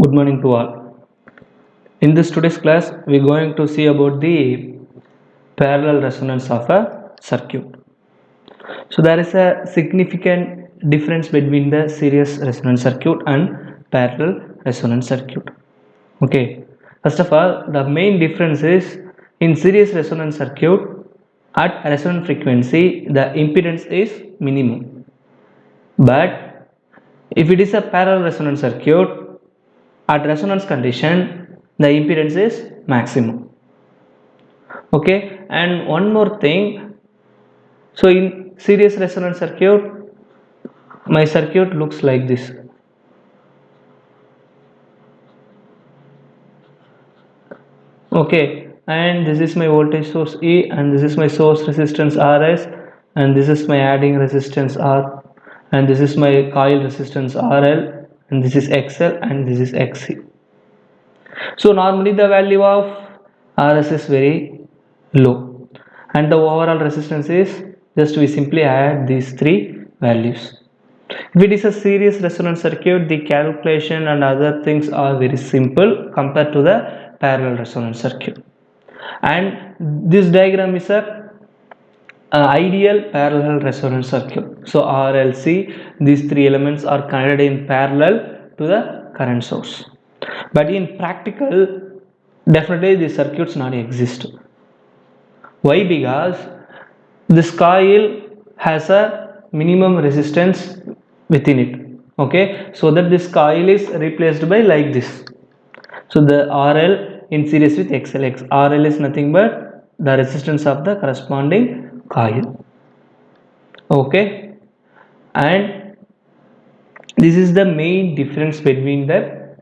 Good morning to all. In this today's class, we're going to see about the parallel resonance of a circuit. So there is a significant difference between the series resonance circuit and parallel resonance circuit. Okay. First of all, the main difference is in series resonance circuit at resonant frequency the impedance is minimum. But if it is a parallel resonance circuit, at resonance condition the impedance is maximum. Okay, and one more thing, so in series resonance circuit my circuit looks like this. Okay, and this is my voltage source E and this is my source resistance Rs and this is my adding resistance R and this is my coil resistance RL and this is XL and this is XC. So normally the value of Rs is very low and the overall resistance is just we simply add these three values. If it is a series resonance circuit, the calculation and other things are very simple compared to the parallel resonance circuit. And this diagram is a ideal parallel resonance circuit. So RLC, these three elements are connected in parallel to the current source. But in practical, definitely these circuits not exist. Why? Because this coil has a minimum resistance within it. Okay, so that this coil is replaced by like this. So the RL in series with XLX. RL is nothing but the resistance of the corresponding coil. Okay, and this is the main difference between the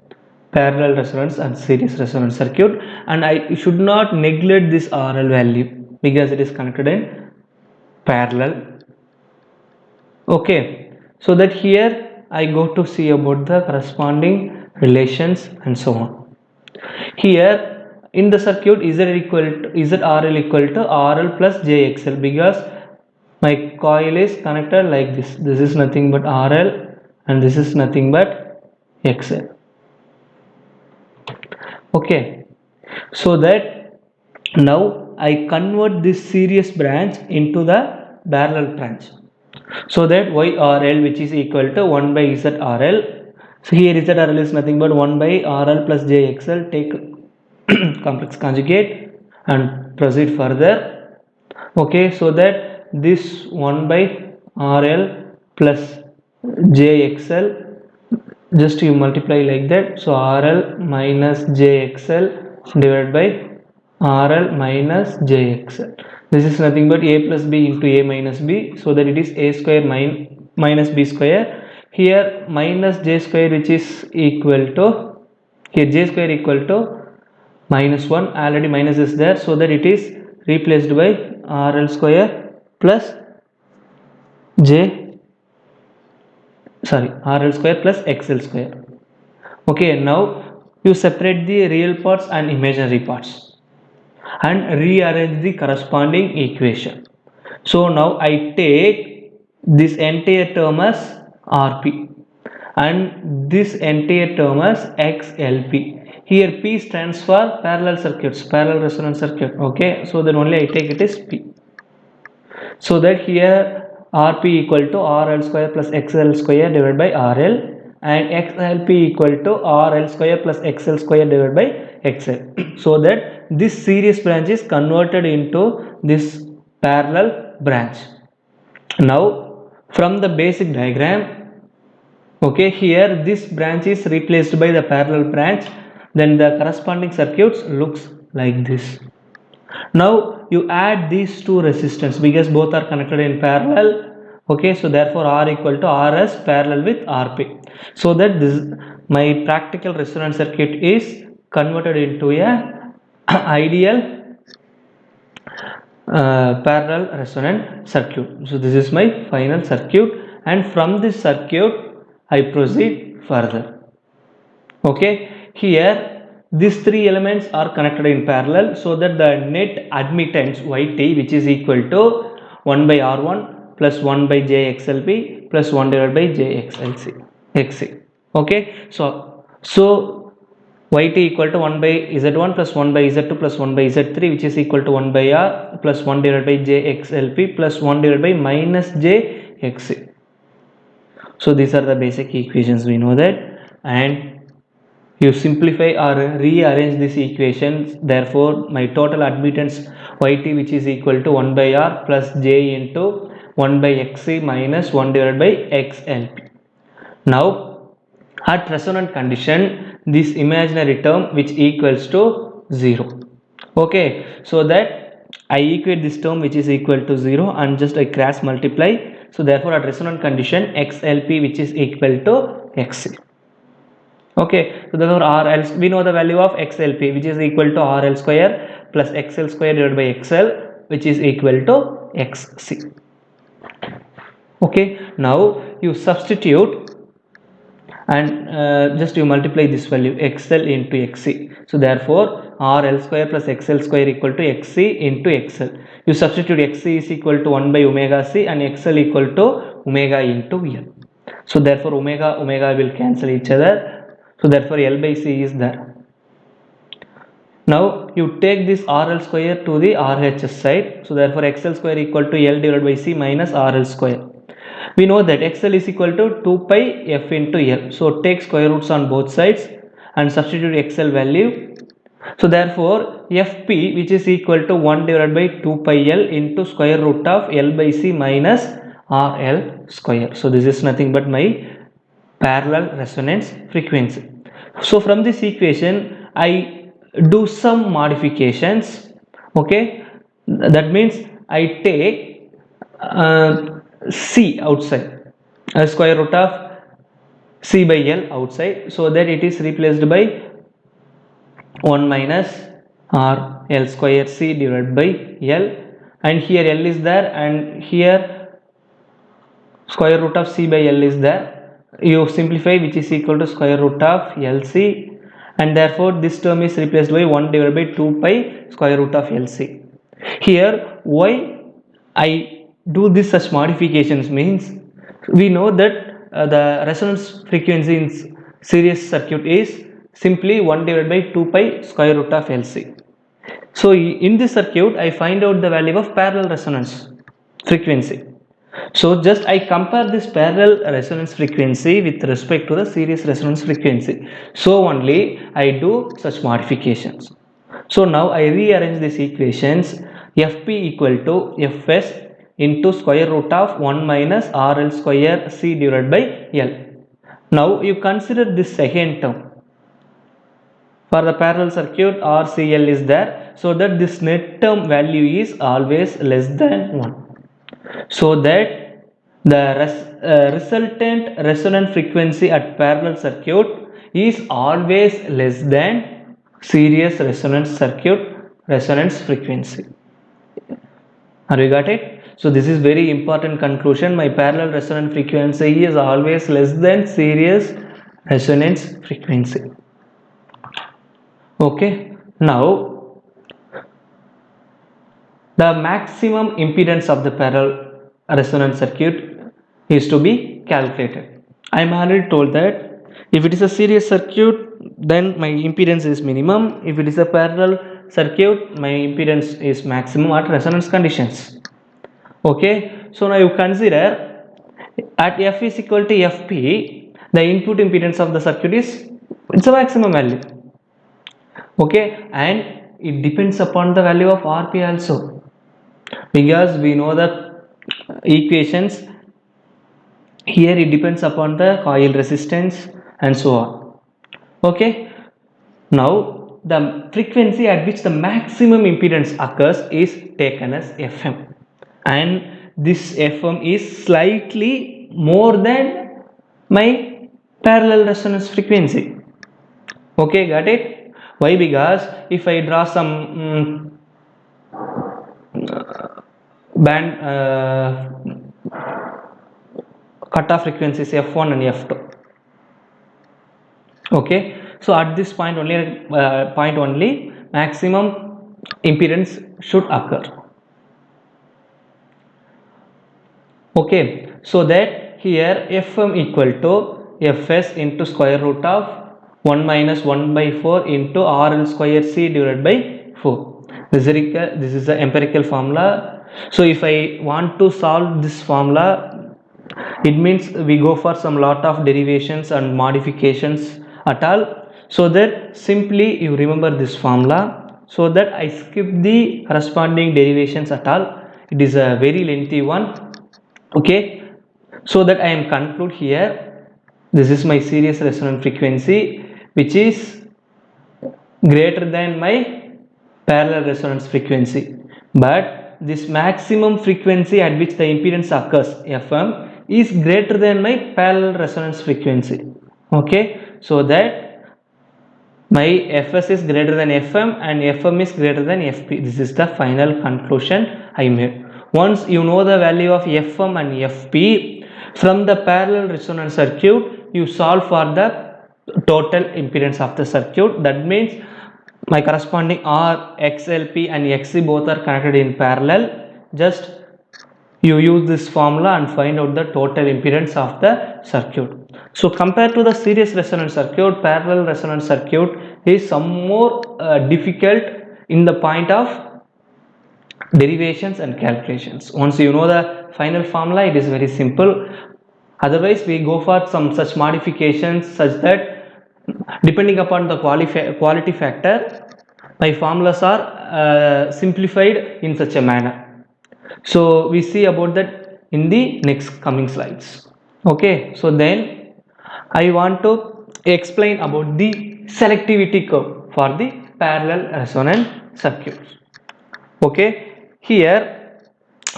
parallel resonance and series resonance circuit, and I should not neglect this RL value because it is connected in parallel. Okay, so that here I go to see about the corresponding relations and so on. Here in the circuit ZRL equal to RL plus JXL because my coil is connected like this. This is nothing but RL and this is nothing but XL. Okay, so that now I convert this series branch into the parallel branch. So that YRL which is equal to 1 by ZRL. So here ZRL is nothing but 1 by RL plus JXL. Take complex conjugate and proceed further. Okay, so that this 1 by RL plus JXL, just you multiply like that. So RL minus JXL divided by RL minus JXL. This is nothing but A plus B into A minus B, so that it is A square minus B square. Here minus J square which is equal to, here J square equal to minus 1, already minus is there, so that it is replaced by RL square plus RL square plus XL square. Okay, now you separate the real parts and imaginary parts and rearrange the corresponding equation. So now I take this entire term as RP and this entire term as XLP. Here P stands for parallel circuits, parallel resonance circuit. Okay, so then only I take it as P. So that here Rp equal to RL square plus XL square divided by RL and XLP equal to RL square plus XL square divided by XL. So that this series branch is converted into this parallel branch. Now from the basic diagram, okay, here this branch is replaced by the parallel branch, then the corresponding circuits looks like this. Now you add these two resistance because both are connected in parallel. Okay, so therefore R equal to Rs parallel with Rp. So that this my practical resonance circuit is converted into a ideal parallel resonant circuit. So this is my final circuit, and from this circuit I proceed further. Okay, here these three elements are connected in parallel, so that the net admittance Yt, which is equal to 1 by R1 plus 1 by JXLP plus 1 divided by JXLC XC. Okay, so yt equal to 1 by z1 plus 1 by z2 plus 1 by z3, which is equal to 1 by r plus 1 divided by jxlp plus 1 divided by minus jxc. So these are the basic equations, we know that, and you simplify or rearrange these equations. Therefore my total admittance yt, which is equal to 1 by r plus j into 1 by xc minus 1 divided by xlp. Now at resonant condition, this imaginary term which equals to 0. Okay, so that I equate this term which is equal to 0 and just I cross multiply. So therefore at resonant condition, xlp which is equal to xc. Okay, so therefore RL, we know the value of xlp which is equal to RL square plus XL square divided by XL, which is equal to XC. Okay, now you substitute and just you multiply this value XL into XC. So therefore RL square plus XL square equal to XC into XL. You substitute XC is equal to 1 by omega C and XL equal to omega into L. So therefore omega will cancel each other. So therefore L by C is there. Now you take this RL square to the RHS side. So therefore XL square equal to L divided by C minus RL square. We know that XL is equal to 2 pi F into L. So take square roots on both sides and substitute XL value. So therefore Fp, which is equal to 1 divided by 2 pi L into square root of L by C minus RL square. So this is nothing but my parallel resonance frequency. So from this equation I do some modifications. Okay, that means I take C outside, square root of C by L outside, so that it is replaced by 1 minus R L square C divided by L, and here L is there and here square root of C by L is there. You simplify, which is equal to square root of LC, and therefore this term is replaced by 1 divided by 2 pi square root of LC. Here why I do this such modifications means, we know that the resonance frequency in series circuit is simply 1 divided by 2 pi square root of LC. So in this circuit I find out the value of parallel resonance frequency. So just I compare this parallel resonance frequency with respect to the series resonance frequency. So only I do such modifications. So now I rearrange these equations. Fp equal to Fs into square root of 1 minus RL square C divided by L. Now you consider this second term. For the parallel circuit, RCL is there, so that this net term value is always less than 1. So that the resultant resonant frequency at parallel circuit is always less than series resonance circuit resonance frequency. Have you got it? So this is very important conclusion. My parallel resonant frequency is always less than series resonance frequency. Okay, now the maximum impedance of the parallel resonance circuit is to be calculated. I am already told that if it is a series circuit, then my impedance is minimum. If it is a parallel circuit, my impedance is maximum at resonance conditions. Okay, so now you consider at F is equal to Fp, the input impedance of the circuit is, it's a maximum value. Okay, and it depends upon the value of Rp also, because we know the equations here, it depends upon the coil resistance and so on. Okay, now the frequency at which the maximum impedance occurs is taken as Fm, and this Fm is slightly more than my parallel resonance frequency. Okay, got it? Why? Because if I draw some band cutoff frequencies F1 and F2. Okay, so at this point only maximum impedance should occur. Okay, so that here Fm equal to Fs into square root of 1 minus 1 by 4 into RL square C divided by 4. This is the empirical formula. So if I want to solve this formula, it means we go for some lot of derivations and modifications at all, so that simply you remember this formula, so that I skip the corresponding derivations at all. It is a very lengthy one. Okay, so that I am conclude here. This is my series resonant frequency, which is greater than my parallel resonance frequency, but this maximum frequency at which the impedance occurs, Fm, is greater than my parallel resonance frequency. Okay, so that my Fs is greater than Fm and Fm is greater than Fp. This is the final conclusion I made. Once you know the value of Fm and Fp, from the parallel resonance circuit, you solve for the total impedance of the circuit. That means my corresponding R, XLP and XC both are connected in parallel. Just you use this formula and find out the total impedance of the circuit. So compared to the series resonance circuit, parallel resonance circuit is some more difficult in the point of derivations and calculations. Once you know the final formula, it is very simple. Otherwise, we go for some such modifications such that depending upon the quality factor, my formulas are simplified in such a manner. So we see about that in the next coming slides. Okay, so then I want to explain about the selectivity curve for the parallel resonant circuits. Okay, here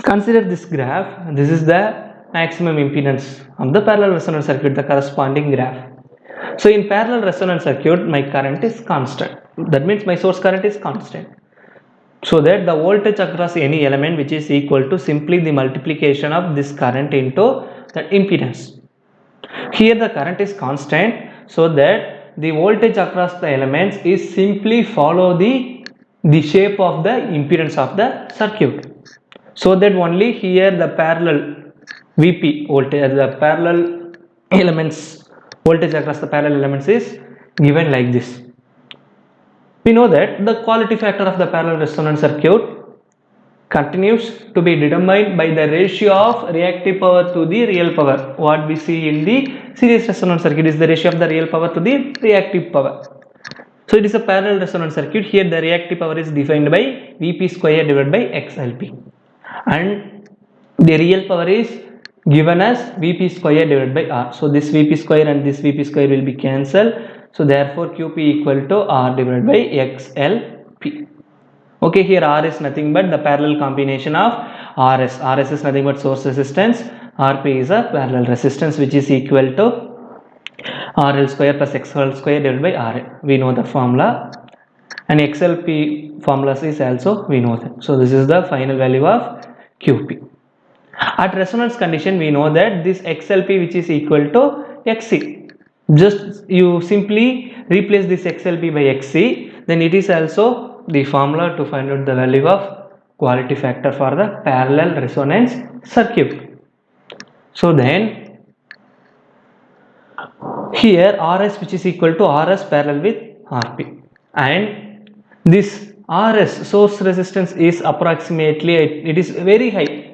consider this graph. This is the maximum impedance of the parallel resonant circuit, the corresponding graph. So in parallel resonant circuit, my current is constant. That means my source current is constant. So that the voltage across any element, which is equal to simply the multiplication of this current into that impedance. Here the current is constant, so that the voltage across the elements is simply follow the shape of the impedance of the circuit. So that only here the parallel Vp voltage, the parallel elements voltage across the parallel elements is given like this. We know that the quality factor of the parallel resonance circuit continues to be determined by the ratio of reactive power to the real power. What we see in the series resonance circuit is the ratio of the real power to the reactive power. So it is a parallel resonance circuit. Here the reactive power is defined by Vp square divided by XLP, and the real power is given as Vp square divided by R. So this Vp square and this Vp square will be cancelled. So therefore Qp equal to R divided by XLP. Okay, here R is nothing but the parallel combination of RS. RS is nothing but source resistance. RP is a parallel resistance, which is equal to RL square plus XL square divided by RL. We know the formula, and XLP formulas is also we know that. So this is the final value of QP. At resonance condition, we know that this XLP, which is equal to XC. Just you simply replace this XLP by XC, then it is also the formula to find out the value of quality factor for the parallel resonance circuit. So then here RS, which is equal to RS parallel with RP, and this RS source resistance is approximately, it is very high.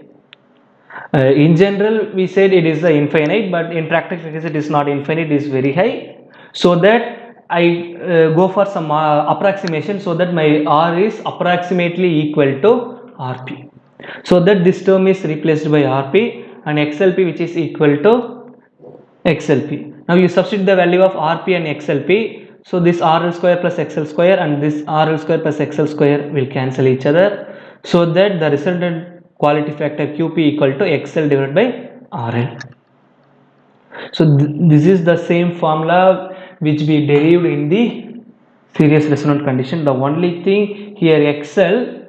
In general, we said it is infinite, but in practical case it is not infinite, it is very high. So that I go for some approximation, so that my R is approximately equal to RP. So that this term is replaced by RP, and XLP, which is equal to XLP. Now you substitute the value of RP and XLP. So this RL square plus XL square and this RL square plus XL square will cancel each other, so that the resultant quality factor QP equal to XL divided by RL. So this is the same formula which we derived in the series resonant condition. The only thing here XL,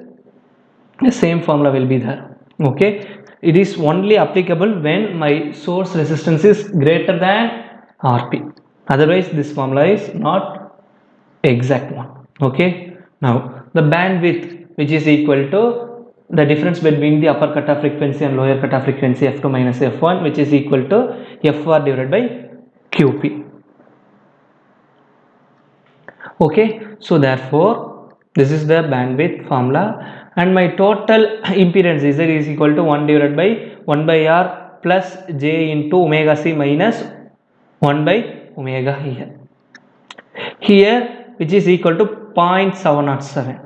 the same formula will be there. Okay, it is only applicable when my source resistance is greater than RP. Otherwise this formula is not exact one. Okay, now the bandwidth, which is equal to the difference between the upper cutoff frequency and lower cutoff frequency F2 minus F1, which is equal to FR divided by QP. Okay, so therefore this is the bandwidth formula, and my total impedance Z is equal to 1 divided by 1 by R plus j into omega c minus 1 by omega here, which is equal to 0.707.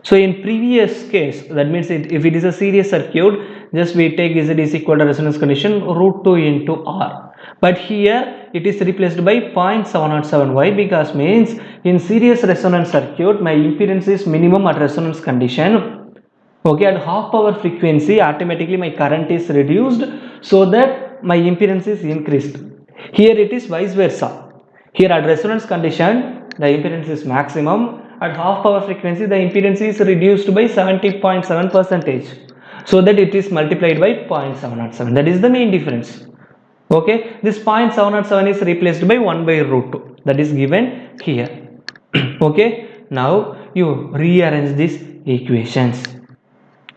So in previous case, that means if it is a series circuit, just we take Z is equal to resonance condition root 2 into R. But here it is replaced by 0.707. Why? Because means in series resonance circuit, my impedance is minimum at resonance condition. Okay, at half power frequency, automatically my current is reduced, so that my impedance is increased. Here it is vice versa. Here at resonance condition, the impedance is maximum. At half power frequency, the impedance is reduced by 70.7%, so that it is multiplied by 0.707. That is the main difference. Okay, this 0.707 is replaced by 1 by root 2. That is given here. Okay, now you rearrange these equations.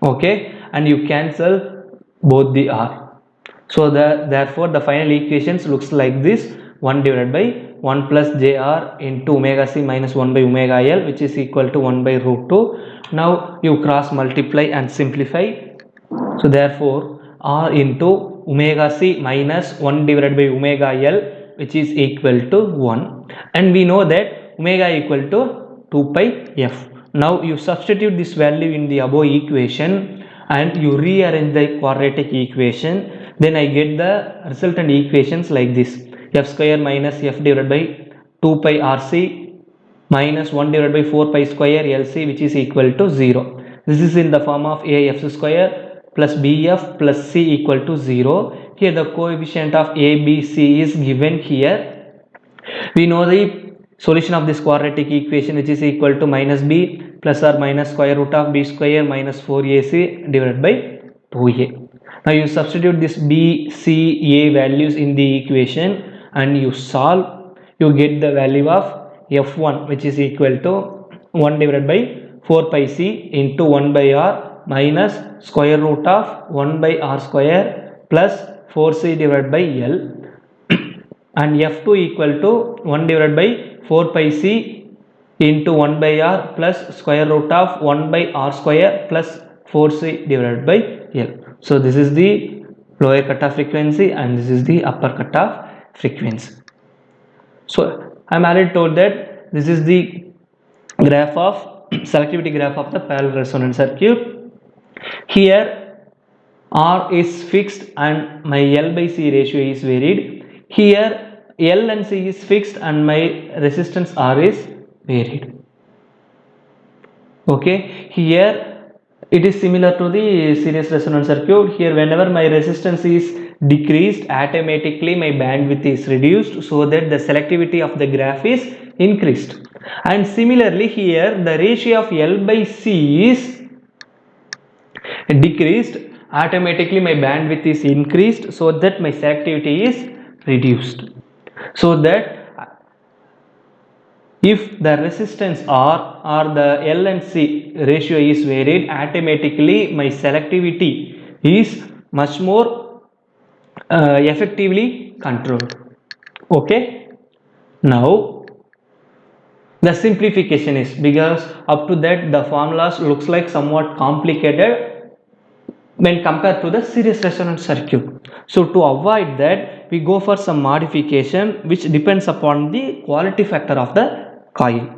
Okay, and you cancel both the R. So therefore the final equations looks like this: 1 divided by 1 plus jr into omega c minus 1 by omega L, which is equal to 1 by root 2. Now you cross multiply and simplify. So therefore R into omega c minus 1 divided by omega L, which is equal to 1, and we know that omega equal to 2 pi f. Now you substitute this value in the above equation and you rearrange the quadratic equation, then I get the resultant equations like this: f square minus f divided by 2 pi rc minus 1 divided by 4 pi square LC, which is equal to 0. This is in the form of AF square plus BF plus C equal to 0. Here the coefficient of A, B, C is given here. We know the solution of this quadratic equation, which is equal to minus B plus or minus square root of B square minus 4AC divided by 2A. Now you substitute this B, C, A values in the equation and you solve. You get the value of F1, which is equal to 1 divided by 4 pi C into 1 by R minus square root of 1 by R square plus 4C divided by L, and F2 equal to 1 divided by 4 pi C into 1 by R plus square root of 1 by R square plus 4C divided by L. So this is the lower cutoff frequency and this is the upper cutoff frequency. So I am already told that this is the graph of selectivity graph of the parallel resonance circuit. Here R is fixed and my L by C ratio is varied. Here L and C is fixed and my resistance R is varied. Okay, here it is similar to the series resonance circuit. Here whenever my resistance is decreased, automatically my bandwidth is reduced, so that the selectivity of the graph is increased. And similarly here the ratio of L by C is decreased, automatically my bandwidth is increased, so that my selectivity is reduced. So that if the resistance R or the L and C ratio is varied, automatically my selectivity is much more effectively controlled. Okay, now the simplification is, because up to that the formulas looks like somewhat complicated when compared to the series resonance circuit. So to avoid that, we go for some modification which depends upon the quality factor of the coil.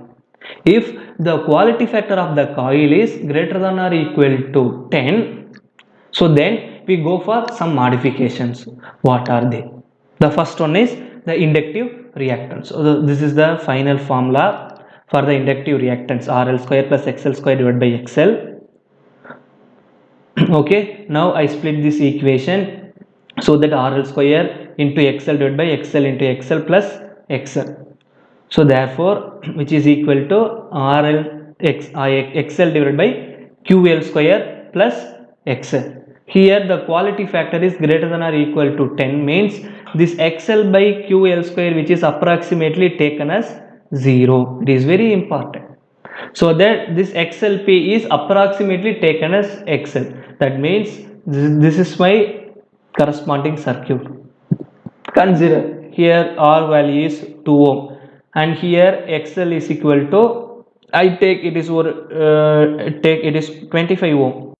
If the quality factor of the coil is greater than or equal to 10, so then we go for some modifications. What are they? The first one is the inductive reactance. So this is the final formula for the inductive reactance: RL square plus XL square divided by XL. Okay, now I split this equation so that RL square into XL divided by XL into XL plus XL. So therefore which is equal to XL divided by QL square plus XL. Here the quality factor is greater than or equal to 10, means this XL by QL square, which is approximately taken as 0. It is very important. So that this XLP is approximately taken as XL. That means this is my corresponding circuit. Consider here R value is 2 ohm and here XL is equal to, I take it is 25 ohm.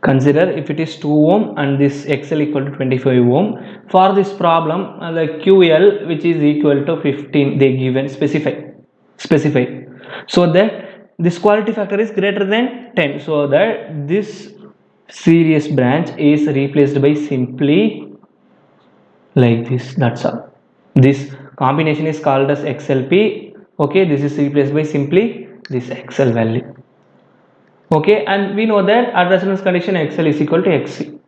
Consider if it is 2 ohm and this XL equal to 25 ohm. For this problem, the QL which is equal to 15 they given specify, so that this quality factor is greater than 10, so that this series branch is replaced by simply like this. That's all. This combination is called as XLP. Okay, this is replaced by simply this XL value. Okay, and we know that at resonance condition XL is equal to XC,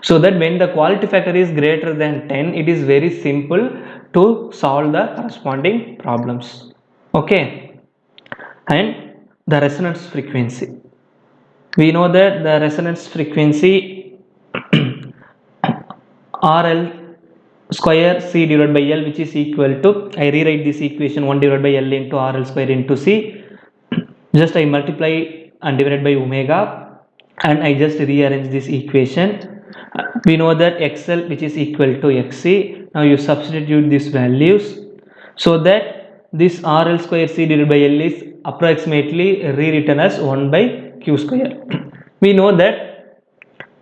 so that when the quality factor is greater than 10, it is very simple to solve the corresponding problems. Okay, and the resonance frequency, we know that the resonance frequency RL square C divided by L, which is equal to, I rewrite this equation 1 divided by L into RL square into C, just I multiply and divide by omega, and I just rearrange this equation. We know that XL which is equal to XC. Now you substitute these values, so that this RL square C divided by L is approximately rewritten as 1 by Q square. We know that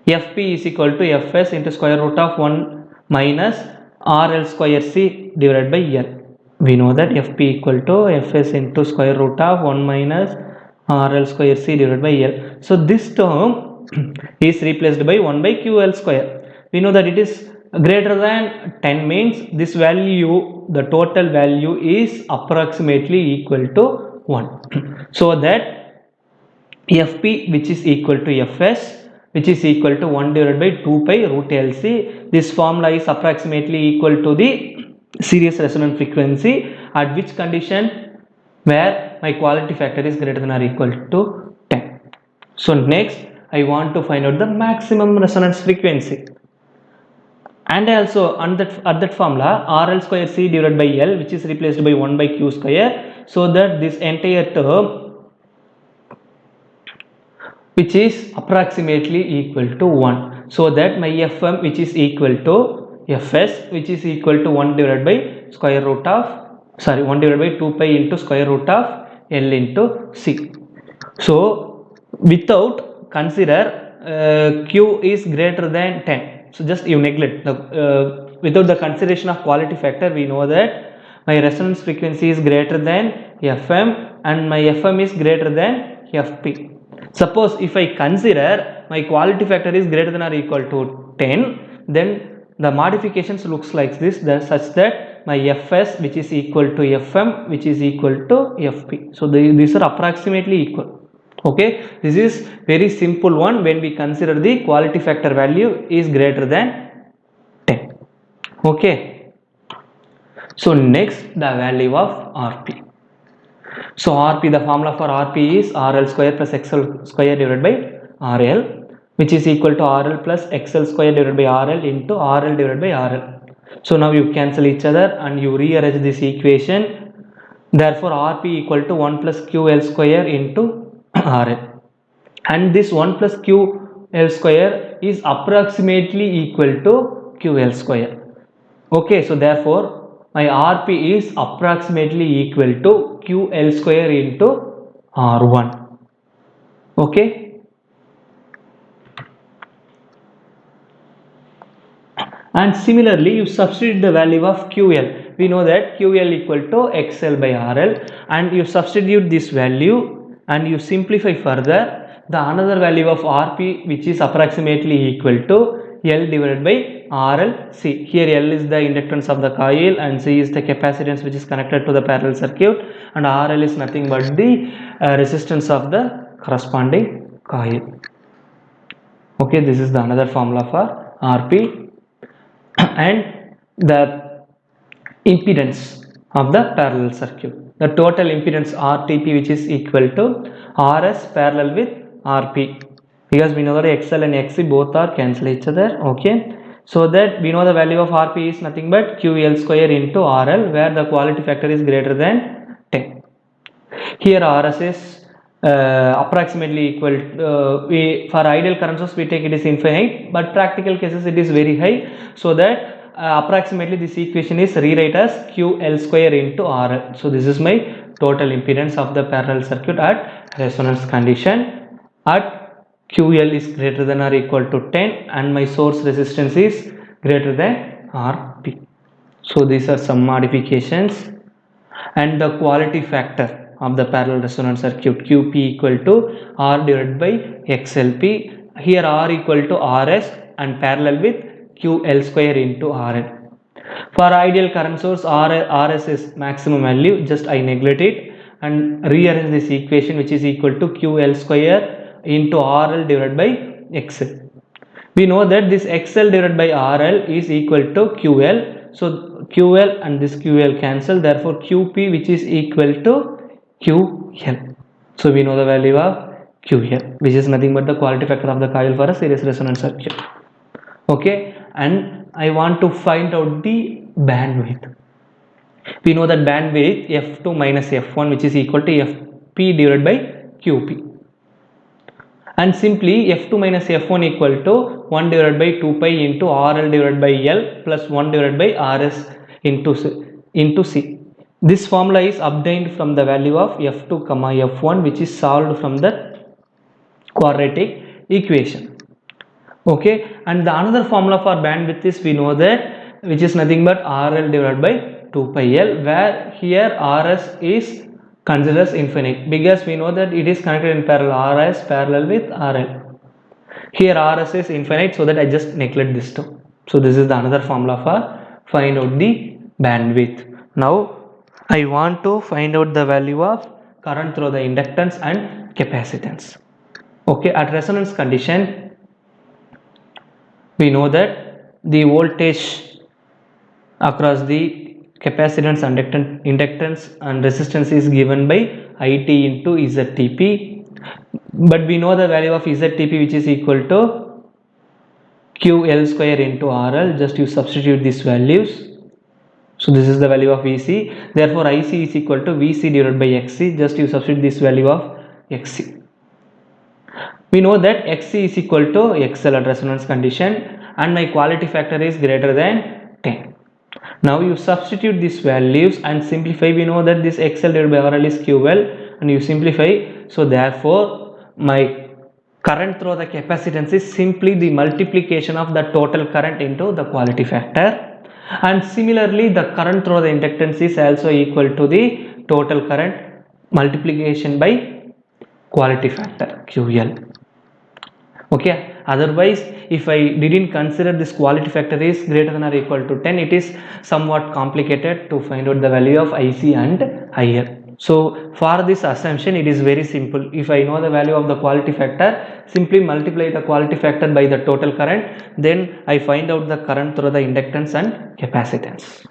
Fp is equal to Fs into square root of 1 minus RL square C divided by L. We know that Fp equal to Fs into square root of 1 minus RL square C divided by L. So this term is replaced by 1 by QL square. We know that it is greater than 10 means this value, the total value is approximately equal to 1. So that Fp which is equal to Fs which is equal to 1 divided by 2 pi root LC. This formula is approximately equal to the series resonant frequency at which condition, where my quality factor is greater than or equal to 10. So next I want to find out the maximum resonance frequency, and also at that formula RL square C divided by L which is replaced by 1 by Q square, so that this entire term which is approximately equal to 1, so that my Fm which is equal to Fs which is equal to 1 divided by square root of 1 divided by 2 pi into square root of L into C. So without consider Q is greater than 10, so just you neglect the without the consideration of quality factor, we know that my resonance frequency is greater than Fm and my Fm is greater than Fp. Suppose if I consider my quality factor is greater than or equal to 10, then the modifications looks like this, that such that my Fs which is equal to Fm which is equal to Fp. So these are approximately equal. Okay, this is very simple one when we consider the quality factor value is greater than 10. Okay, so next the value of Rp. So Rp, the formula for Rp is RL square plus XL square divided by RL, which is equal to RL plus XL square divided by RL into RL divided by RL. So now you cancel each other and you rearrange this equation. Therefore Rp equal to 1 plus QL square into RL, and this 1 plus QL square is approximately equal to QL square. Okay, so therefore my Rp is approximately equal to QL square into R1. Okay, and similarly you substitute the value of QL. We know that QL equal to XL by RL, and you substitute this value and you simplify further, the another value of Rp which is approximately equal to L divided by RL C. Here L is the inductance of the coil and C is the capacitance which is connected to the parallel circuit, and RL is nothing but the resistance of the corresponding coil. Okay, this is the another formula for Rp, and the impedance of the parallel circuit, the total impedance RTP which is equal to RS parallel with Rp, because we know that XL and XC both are cancel each other. Okay, so that we know the value of Rp is nothing but QL square into RL, where the quality factor is greater than 10. Here RS is approximately equal for ideal current source we take it is infinite, but practical cases it is very high, so that approximately this equation is rewrite as QL square into RL. So this is my total impedance of the parallel circuit at resonance condition at QL is greater than or equal to 10 and my source resistance is greater than RP. So these are some modifications. And the quality factor of the parallel resonance circuit QP equal to R divided by XLP. Here R equal to RS and parallel with QL square into RL. For ideal current source RS is maximum value, just I neglect it and rearrange this equation, which is equal to QL square into RL divided by XL. We know that this XL divided by RL is equal to QL. So QL and this QL cancel, therefore QP, which is equal to QL. So we know the value of QL, which is nothing but the quality factor of the coil for a series resonance circuit. Okay, and I want to find out the bandwidth. We know that bandwidth F2 minus F1, which is equal to Fp divided by QP. And simply F2 minus F1 equal to 1 divided by 2 pi into RL divided by L plus 1 divided by RS into C. This formula is obtained from the value of F2 comma F1, which is solved from the quadratic equation. Okay, and the another formula for bandwidth is, we know that, which is nothing but RL divided by 2 pi L, where here RS is considered as infinite because we know that it is connected in parallel, RS parallel with RL. Here RS is infinite, so that I just neglect this term. So this is the another formula for find out the bandwidth. Now I want to find out the value of current through the inductance and capacitance. Okay, at resonance condition we know that the voltage across the capacitance, inductance and resistance is given by IT into ZTP, but we know the value of ZTP, which is equal to QL square into RL. Just you substitute these values. So this is the value of VC, therefore IC is equal to VC divided by XC. Just you substitute this value of XC. We know that XC is equal to XL at resonance condition and my quality factor is greater than 10. Now you substitute these values and simplify. We know that this XL divided by RL is QL and you simplify. So therefore my current through the capacitance is simply the multiplication of the total current into the quality factor, and similarly the current through the inductance is also equal to the total current multiplication by quality factor QL. Okay, otherwise if I didn't consider this quality factor is greater than or equal to 10, it is somewhat complicated to find out the value of IC and IL. So for this assumption it is very simple. If I know the value of the quality factor, simply multiply the quality factor by the total current, then I find out the current through the inductance and capacitance.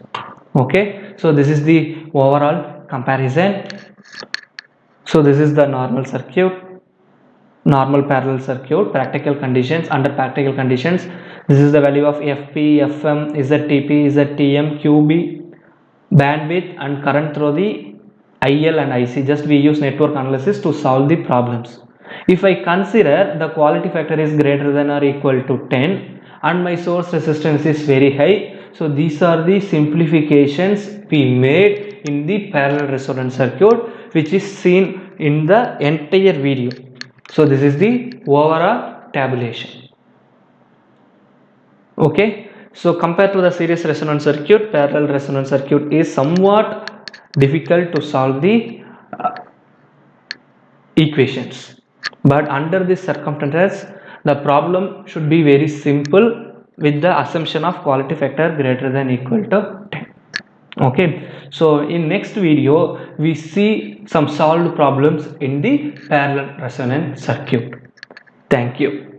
Okay, so this is the overall comparison. So this is the normal circuit, normal parallel circuit, practical conditions. Under practical conditions, this is the value of Fp, Fm, ZTP, ZTM, QB, bandwidth and current through the IL and IC. Just we use network analysis to solve the problems. If I consider the quality factor is greater than or equal to 10 and my source resistance is very high, so these are the simplifications we made in the parallel resonance circuit, which is seen in the entire video. So this is the overall tabulation. Okay, so compared to the series resonance circuit, parallel resonance circuit is somewhat difficult to solve the equations, but under this circumstances the problem should be very simple with the assumption of quality factor greater than equal to 10. Okay, so in next video we see some solved problems in the parallel resonance circuit. Thank you.